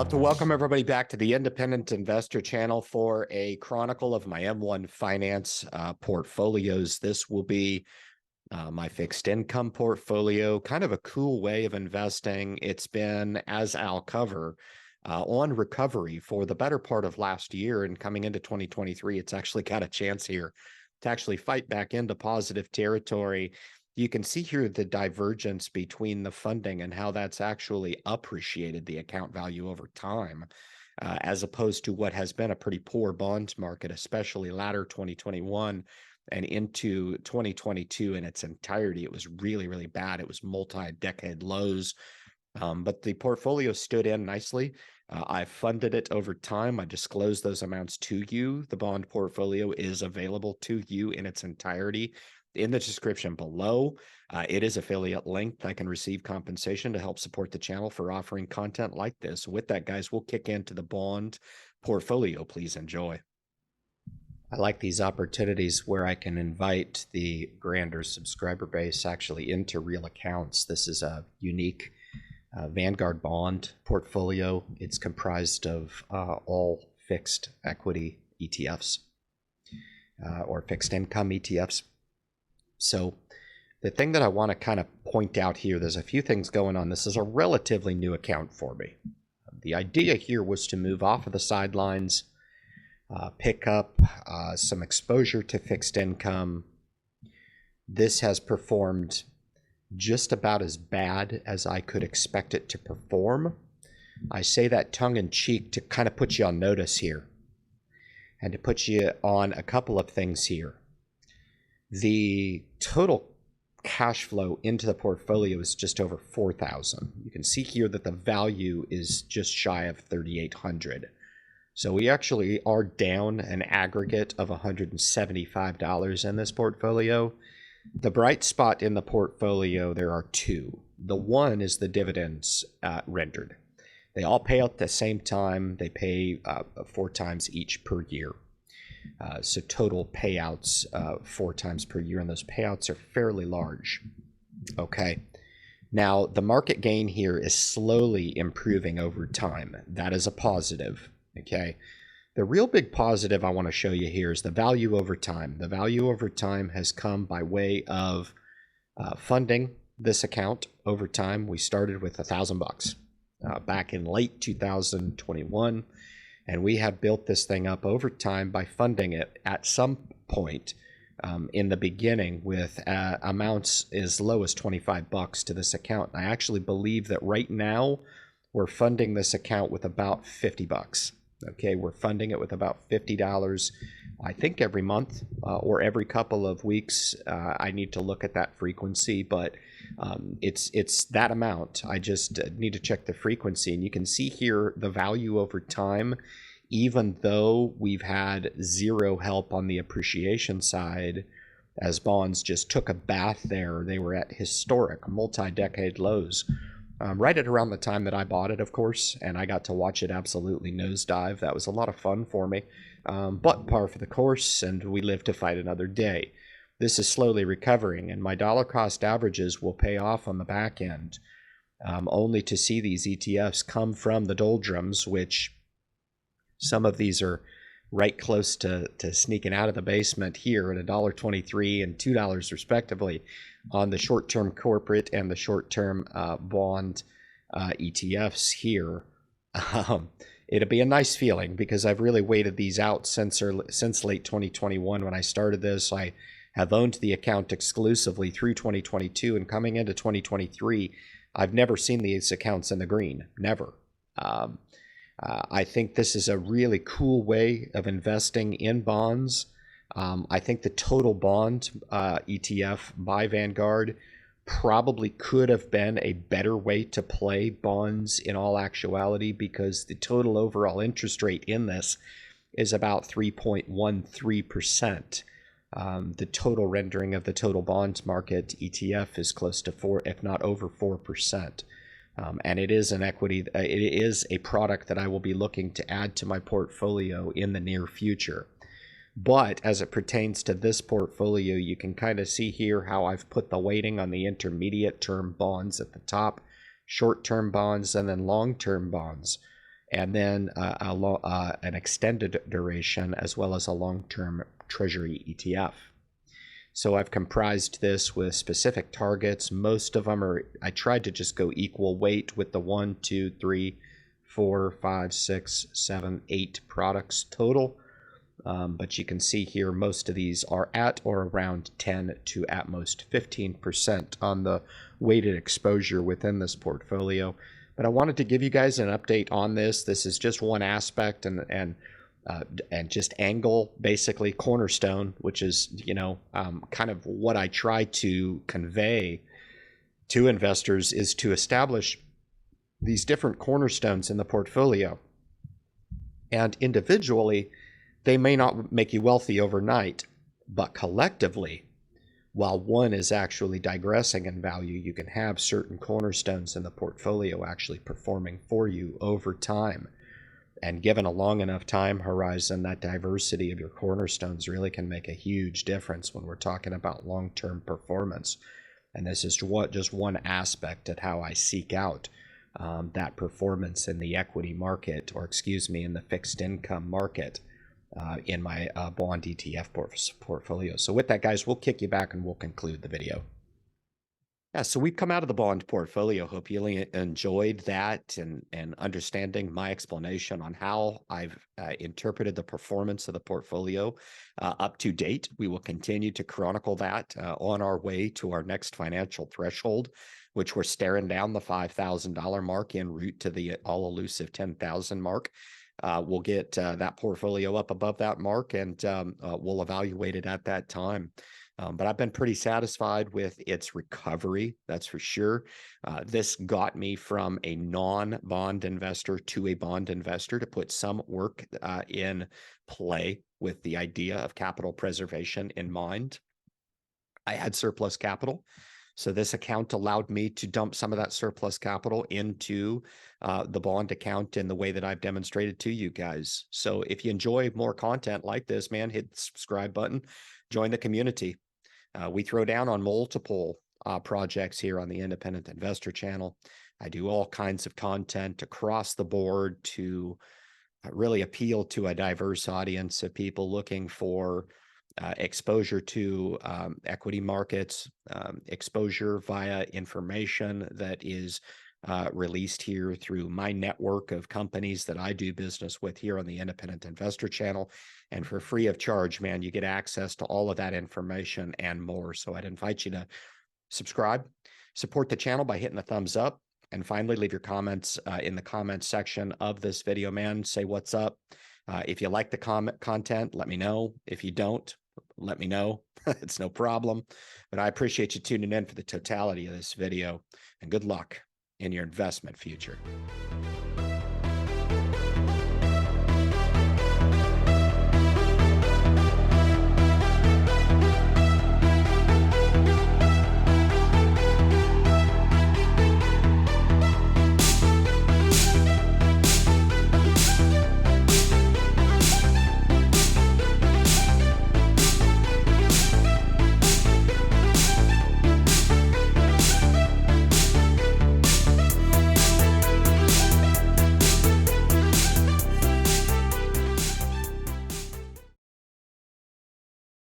Love to welcome everybody back to the Independent Investor channel for a chronicle of my M1 Finance portfolios. This will be my fixed income portfolio, kind of a cool way of investing. It's been, as I'll cover, on recovery for the better part of last year, and coming into 2023, it's actually got a chance here to actually fight back into positive territory. You can see here the divergence between the funding and how that's actually appreciated the account value over time, as opposed to what has been a pretty poor bond market, especially latter 2021 and into 2022 in its entirety. It was really, really bad. It was multi-decade lows, but the portfolio stood in nicely. I funded it over time. I disclosed those amounts to you. The bond portfolio is available to you in its entirety in the description below. It is affiliate linked. I can receive compensation to help support the channel for offering content like this. With that, guys, we'll kick into the bond portfolio. Please enjoy. I like these opportunities where I can invite the grander subscriber base actually into real accounts. This is a unique Vanguard bond portfolio. It's comprised of all fixed equity ETFs or fixed income ETFs. So the thing that I want to kind of point out here, there's a few things going on. This is a relatively new account for me. The idea here was to move off of the sidelines, pick up some exposure to fixed income. This has performed just about as bad as I could expect it to perform. I say that tongue-in-cheek to kind of put you on notice here and to put you on a couple of things here. The total cash flow into the portfolio is just over $4,000. You can see here that the value is just shy of $3,800. So we actually are down an aggregate of $175 in this portfolio. The bright spot in the portfolio, there are two. The one is the dividends rendered. They all pay out at the same time. They pay 4 times each per year. So total payouts 4 times per year, and those payouts are fairly large. Okay. Now, the market gain here is slowly improving over time. That is a positive. Okay. The real big positive I want to show you here is the value over time. The value over time has come by way of funding this account over time. We started with $1,000 back in late 2021. And we have built this thing up over time by funding it at some point in the beginning with amounts as low as $25 to this account. I actually believe that right now we're funding this account with about $50. Okay, we're funding it with about $50, I think every month or every couple of weeks. I need to look at that frequency, but it's that amount. I just need to check the frequency, and you can see here the value over time. Even though we've had zero help on the appreciation side, as bonds just took a bath there, they were at historic multi-decade lows. Right at around the time that I bought it, of course, and I got to watch it absolutely nosedive. That was a lot of fun for me, but par for the course, and we live to fight another day. This is slowly recovering, and my dollar cost averages will pay off on the back end, only to see these ETFs come from the doldrums, which some of these are right close to sneaking out of the basement here at $1.23 and $2 respectively on the short-term corporate and the short-term bond ETFs here. It'll be a nice feeling because I've really waited these out since late 2021 when I started this. I have owned the account exclusively through 2022, and coming into 2023, I've never seen these accounts in the green, never. I think this is a really cool way of investing in bonds. I think the total bond ETF by Vanguard probably could have been a better way to play bonds in all actuality, because the total overall interest rate in this is about 3.13%. The total rendering of the total bonds market ETF is close to 4, if not over 4%. And it is an equity, it is a product that I will be looking to add to my portfolio in the near future. But as it pertains to this portfolio, you can kind of see here how I've put the weighting on the intermediate term bonds at the top, short-term bonds, and then long-term bonds. and then an extended duration, as well as a long-term treasury ETF. So I've comprised this with specific targets. Most of them are, I tried to just go equal weight with the 1, 2, 3, 4, 5, 6, 7, 8 products total. But you can see here, most of these are at or around 10 to at most 15% on the weighted exposure within this portfolio. But I wanted to give you guys an update on this. This is just one aspect, and just angle, basically cornerstone, which is, kind of what I try to convey to investors, is to establish these different cornerstones in the portfolio. And individually, they may not make you wealthy overnight, but collectively, while one is actually digressing in value, you can have certain cornerstones in the portfolio actually performing for you over time. And given a long enough time horizon, that diversity of your cornerstones really can make a huge difference when we're talking about long-term performance. And this is just one aspect of how I seek out that performance in the equity market, or in the fixed income market in my bond ETF portfolio. So with that, guys, we'll kick you back and we'll conclude the video. Yeah, so we've come out of the bond portfolio. Hope you enjoyed that and understanding my explanation on how I've interpreted the performance of the portfolio up to date. We will continue to chronicle that on our way to our next financial threshold, which we're staring down the $5,000 mark en route to the all-elusive 10,000 mark. We'll get that portfolio up above that mark, and we'll evaluate it at that time. But I've been pretty satisfied with its recovery, that's for sure. This got me from a non-bond investor to a bond investor to put some work in play with the idea of capital preservation in mind. I had surplus capital, so this account allowed me to dump some of that surplus capital into the bond account in the way that I've demonstrated to you guys. So if you enjoy more content like this, man, hit the subscribe button, join the community. We throw down on multiple projects here on the Independent Investor channel. I do all kinds of content across the board to really appeal to a diverse audience of people looking for exposure to equity markets, exposure via information that is released here through my network of companies that I do business with here on the Independent Investor channel. And for free of charge, man, you get access to all of that information and more. So I'd invite you to subscribe, support the channel by hitting the thumbs up, and finally, leave your comments in the comments section of this video, man. Say what's up. If you like the content, let me know. If you don't, let me know. It's no problem. But I appreciate you tuning in for the totality of this video, and good luck in your investment future.